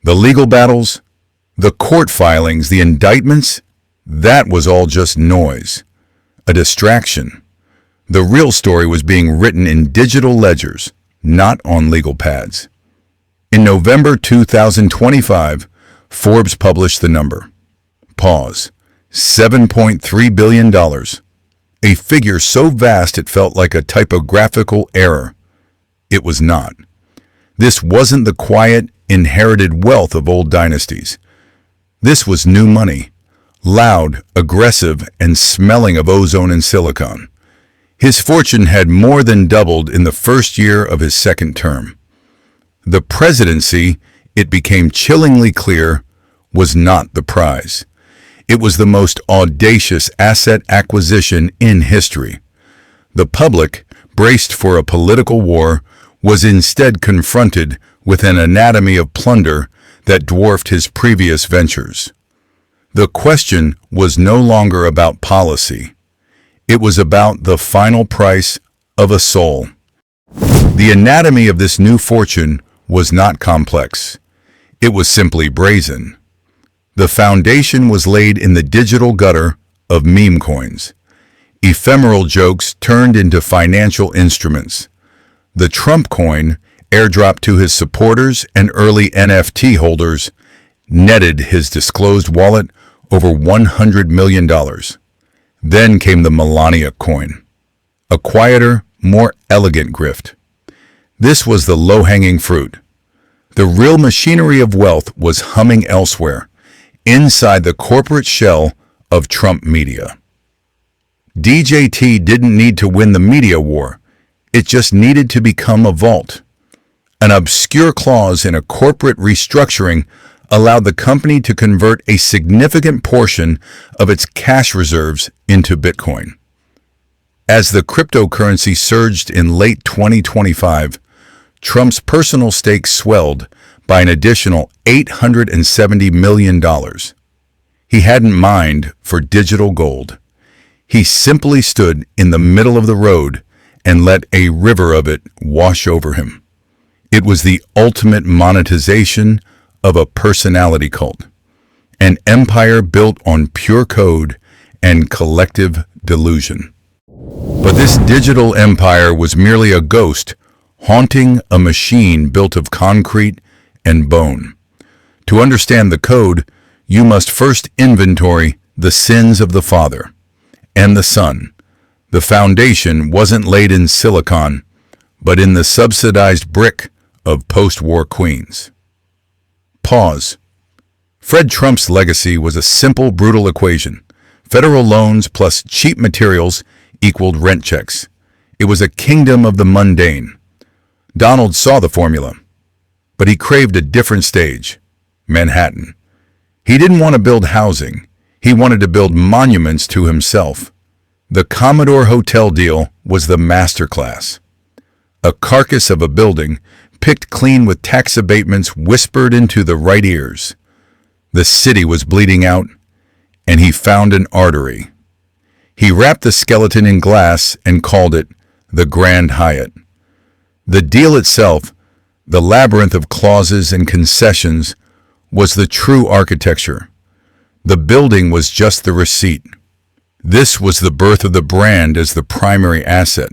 The legal battles, the court filings, the indictments, that was all just noise, a distraction. The real story was being written in digital ledgers, not on legal pads. In November 2025, Forbes published the number. Pause. $7.3 billion. A figure so vast it felt like a typographical error. It was not. This wasn't the quiet, inherited wealth of old dynasties. This was new money, loud, aggressive, and smelling of ozone and silicon. His fortune had more than doubled in the first year of his second term. The presidency, it became chillingly clear, was not the prize. It was the most audacious asset acquisition in history. The public, braced for a political war, was instead confronted with an anatomy of plunder that dwarfed his previous ventures. The question was no longer about policy. It was about the final price of a soul. The anatomy of this new fortune was not complex. It was simply brazen. The foundation was laid in the digital gutter of meme coins. Ephemeral jokes turned into financial instruments. The Trump coin, airdropped to his supporters and early NFT holders, netted his disclosed wallet over $100 million. Then came the Melania coin, a quieter, more elegant grift. This was the low-hanging fruit. The real machinery of wealth was humming elsewhere, inside the corporate shell of Trump media. DJT didn't need to win the media war. It just needed to become a vault. An obscure clause in a corporate restructuring allowed the company to convert a significant portion of its cash reserves into Bitcoin. As the cryptocurrency surged in late 2025, Trump's personal stake swelled by an additional $870 million. He hadn't mined for digital gold. He simply stood in the middle of the road and let a river of it wash over him. It was the ultimate monetization of a personality cult, an empire built on pure code and collective delusion. But this digital empire was merely a ghost haunting a machine built of concrete and bone. To understand the code, you must first inventory the sins of the father and the son. The foundation wasn't laid in silicon, but in the subsidized brick of post-war queens. Pause. Fred Trump's legacy was a simple, brutal equation. Federal loans plus cheap materials equaled rent checks. It was a kingdom of the mundane. Donald saw the formula, but he craved a different stage, Manhattan. He didn't want to build housing. He wanted to build monuments to himself. The Commodore Hotel deal was the masterclass. A carcass of a building, picked clean with tax abatements whispered into the right ears. The city was bleeding out, and he found an artery. He wrapped the skeleton in glass and called it the Grand Hyatt. The deal itself, the labyrinth of clauses and concessions, was the true architecture. The building was just the receipt. This was the birth of the brand as the primary asset,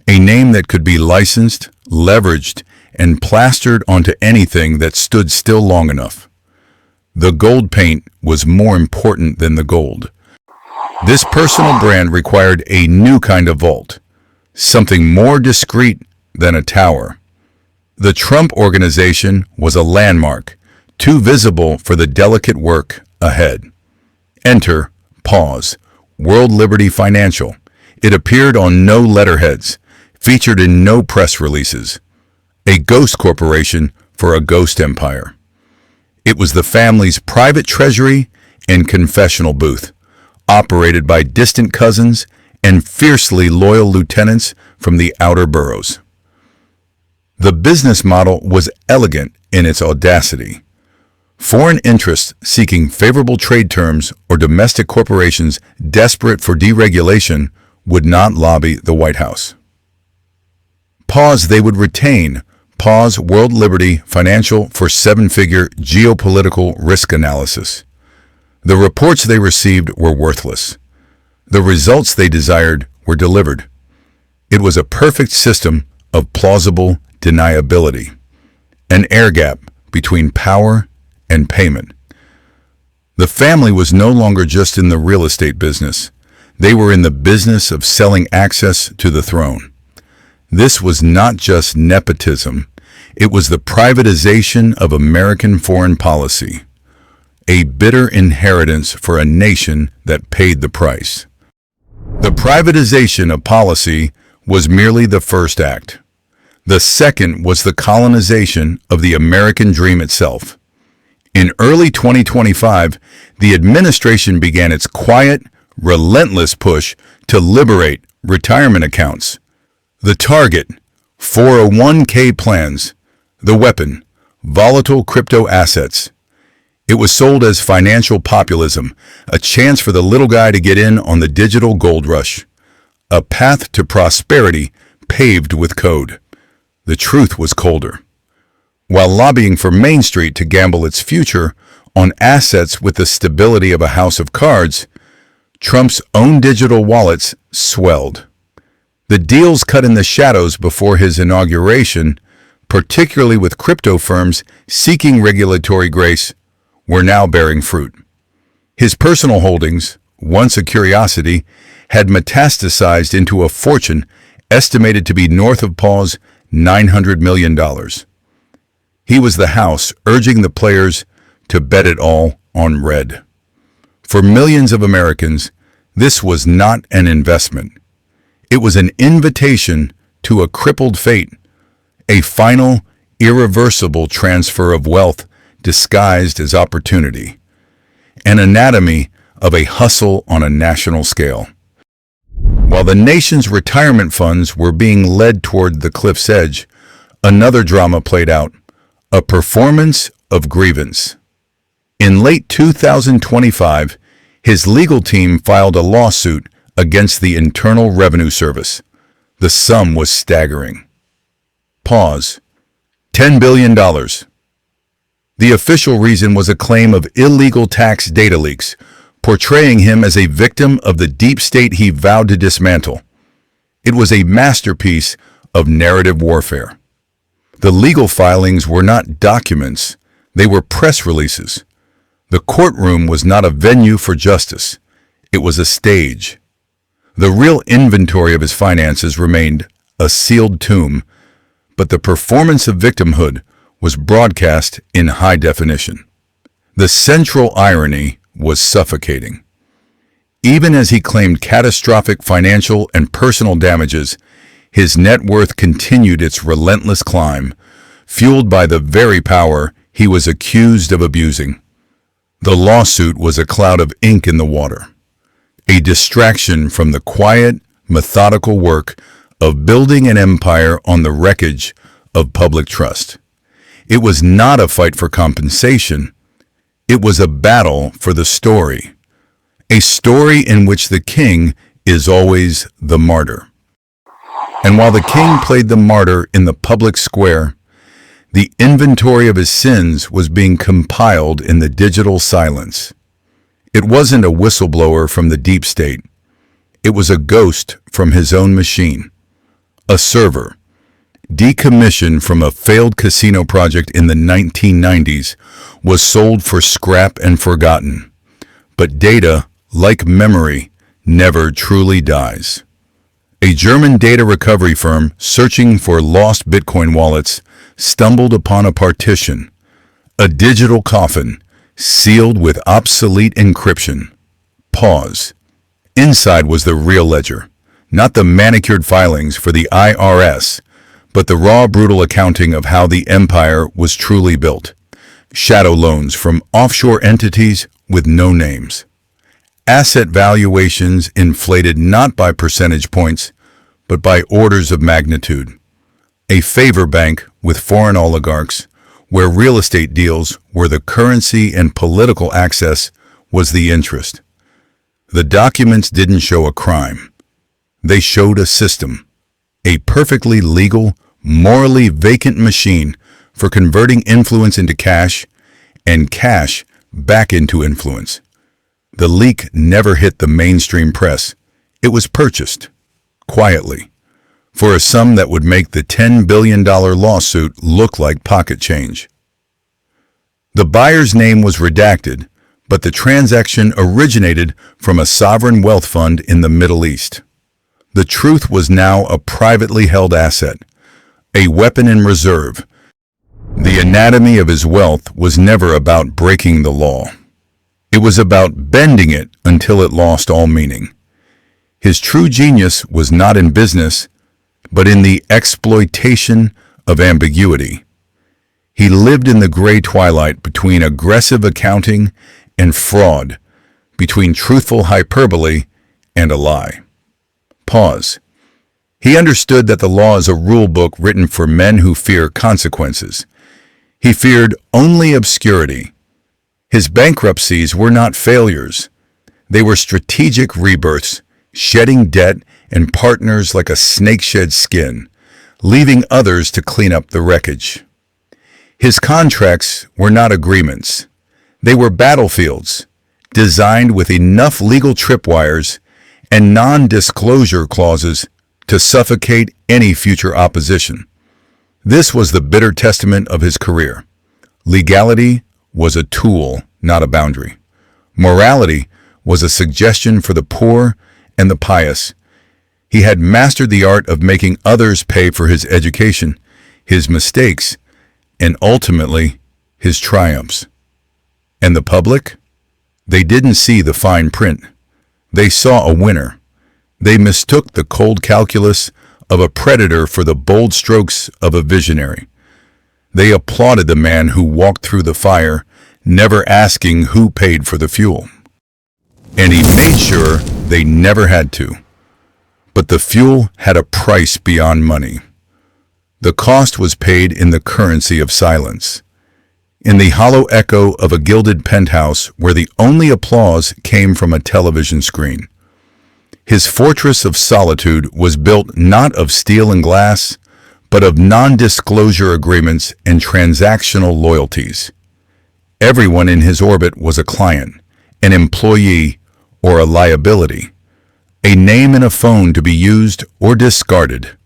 a name that could be licensed, leveraged, and plastered onto anything that stood still long enough. The gold paint was more important than the gold. This personal brand required a new kind of vault, something more discreet than a tower. The Trump Organization was a landmark, too visible for the delicate work ahead. Enter, pause, World Liberty Financial. It appeared on no letterheads, featured in no press releases. A ghost corporation for a ghost empire. It was the family's private treasury and confessional booth, operated by distant cousins and fiercely loyal lieutenants from the outer boroughs. The business model was elegant in its audacity. Foreign interests seeking favorable trade terms or domestic corporations desperate for deregulation would not lobby the White House. Pause. They would retain Pause. World Liberty Financial for seven-figure geopolitical risk analysis. The reports they received were worthless. The results they desired were delivered. It was a perfect system of plausible deniability, an air gap between power and payment. The family was no longer just in the real estate business. They were in the business of selling access to the throne. This was not just nepotism, it was the privatization of American foreign policy, a bitter inheritance for a nation that paid the price. The privatization of policy was merely the first act. The second was the colonization of the American dream itself. In early 2025, the administration began its quiet, relentless push to liberate retirement accounts. The target, 401k plans. The weapon, volatile crypto assets. It was sold as financial populism, a chance for the little guy to get in on the digital gold rush. A path to prosperity paved with code. The truth was colder. While lobbying for Main Street to gamble its future on assets with the stability of a house of cards, Trump's own digital wallets swelled. The deals cut in the shadows before his inauguration, particularly with crypto firms seeking regulatory grace, were now bearing fruit. His personal holdings, once a curiosity, had metastasized into a fortune estimated to be north of Paul's $900 million. He was the house urging the players to bet it all on red. For millions of Americans, this was not an investment. It was an invitation to a crippled fate, a final, irreversible transfer of wealth disguised as opportunity, an anatomy of a hustle on a national scale. While the nation's retirement funds were being led toward the cliff's edge, another drama played out, a performance of grievance. In late 2025, his legal team filed a lawsuit against the Internal Revenue Service. The sum was staggering. Pause. $10 billion. The official reason was a claim of illegal tax data leaks, portraying him as a victim of the deep state he vowed to dismantle. It was a masterpiece of narrative warfare. The legal filings were not documents, they were press releases. The courtroom was not a venue for justice, it was a stage. The real inventory of his finances remained a sealed tomb, but the performance of victimhood was broadcast in high definition. The central irony was suffocating. Even as he claimed catastrophic financial and personal damages, his net worth continued its relentless climb, fueled by the very power he was accused of abusing. The lawsuit was a cloud of ink in the water, a distraction from the quiet, methodical work of building an empire on the wreckage of public trust. It was not a fight for compensation. It was a battle for the story, a story in which the king is always the martyr. And while the king played the martyr in the public square, the inventory of his sins was being compiled in the digital silence. It wasn't a whistleblower from the deep state. It was a ghost from his own machine, a server, decommissioned from a failed casino project in the 1990s, was sold for scrap and forgotten. But data, like memory, never truly dies. A German data recovery firm searching for lost Bitcoin wallets stumbled upon a partition, a digital coffin sealed with obsolete encryption. Pause. Inside was the real ledger, not the manicured filings for the IRS, but the raw, brutal accounting of how the empire was truly built. Shadow loans from offshore entities with no names. Asset valuations inflated not by percentage points, but by orders of magnitude. A favor bank with foreign oligarchs, where real estate deals were the currency and political access was the interest. The documents didn't show a crime. They showed a system, a perfectly legal, morally vacant machine for converting influence into cash and cash back into influence. The leak never hit the mainstream press. It was purchased, quietly, for a sum that would make the $10 billion lawsuit look like pocket change. The buyer's name was redacted, but the transaction originated from a sovereign wealth fund in the Middle East. The truth was now a privately held asset, a weapon in reserve. The anatomy of his wealth was never about breaking the law. It was about bending it until it lost all meaning. His true genius was not in business, but in the exploitation of ambiguity. He lived in the gray twilight between aggressive accounting and fraud, between truthful hyperbole and a lie. Pause. He understood that the law is a rule book written for men who fear consequences. He feared only obscurity. His bankruptcies were not failures. They were strategic rebirths, shedding debt and partners like a snake sheds skin, leaving others to clean up the wreckage. His contracts were not agreements. They were battlefields, designed with enough legal tripwires and non-disclosure clauses to suffocate any future opposition. This was the bitter testament of his career. Legality was a tool, not a boundary. Morality was a suggestion for the poor and the pious. He had mastered the art of making others pay for his education, his mistakes, and ultimately, his triumphs. And the public? They didn't see the fine print. They saw a winner. They mistook the cold calculus of a predator for the bold strokes of a visionary. They applauded the man who walked through the fire, never asking who paid for the fuel. And he made sure they never had to. But the fuel had a price beyond money. The cost was paid in the currency of silence, in the hollow echo of a gilded penthouse where the only applause came from a television screen. His fortress of solitude was built not of steel and glass, but of non-disclosure agreements and transactional loyalties. Everyone in his orbit was a client, an employee, or a liability, a name in a phone to be used or discarded.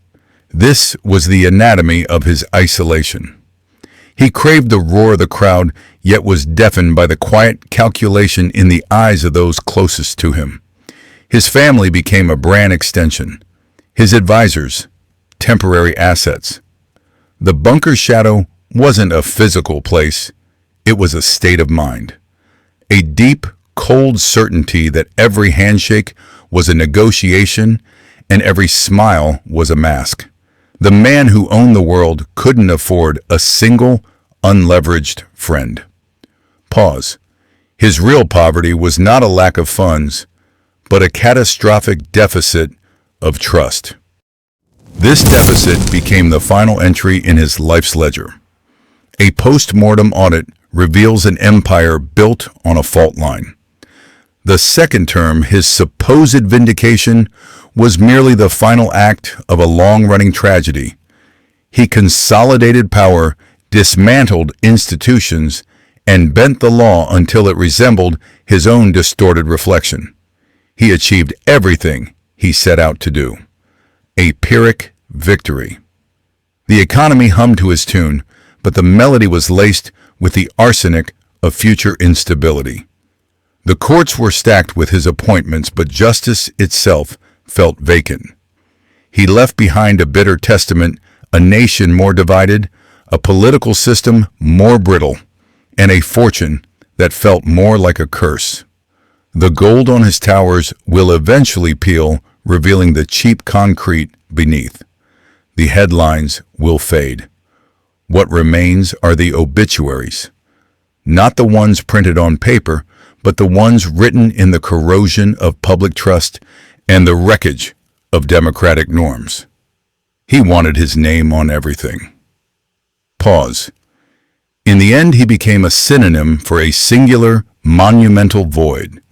This was the anatomy of his isolation. He craved the roar of the crowd, yet was deafened by the quiet calculation in the eyes of those closest to him. His family became a brand extension. His advisors, temporary assets. The bunker's shadow wasn't a physical place. It was a state of mind. A deep, cold certainty that every handshake was a negotiation and every smile was a mask. The man who owned the world couldn't afford a single, unleveraged friend. Pause. His real poverty was not a lack of funds, but a catastrophic deficit of trust. This deficit became the final entry in his life's ledger. A post-mortem audit reveals an empire built on a fault line. The second term, his supposed vindication, was merely the final act of a long-running tragedy. He consolidated power, dismantled institutions, and bent the law until it resembled his own distorted reflection. He achieved everything he set out to do. A Pyrrhic victory. The economy hummed to his tune, but the melody was laced with the arsenic of future instability. The courts were stacked with his appointments, but justice itself felt vacant. He left behind a bitter testament, a nation more divided, a political system more brittle, and a fortune that felt more like a curse. The gold on his towers will eventually peel, revealing the cheap concrete beneath. The headlines will fade. What remains are the obituaries, not the ones printed on paper, but the ones written in the corrosion of public trust and the wreckage of democratic norms. He wanted his name on everything. Pause. In the end, he became a synonym for a singular, monumental void.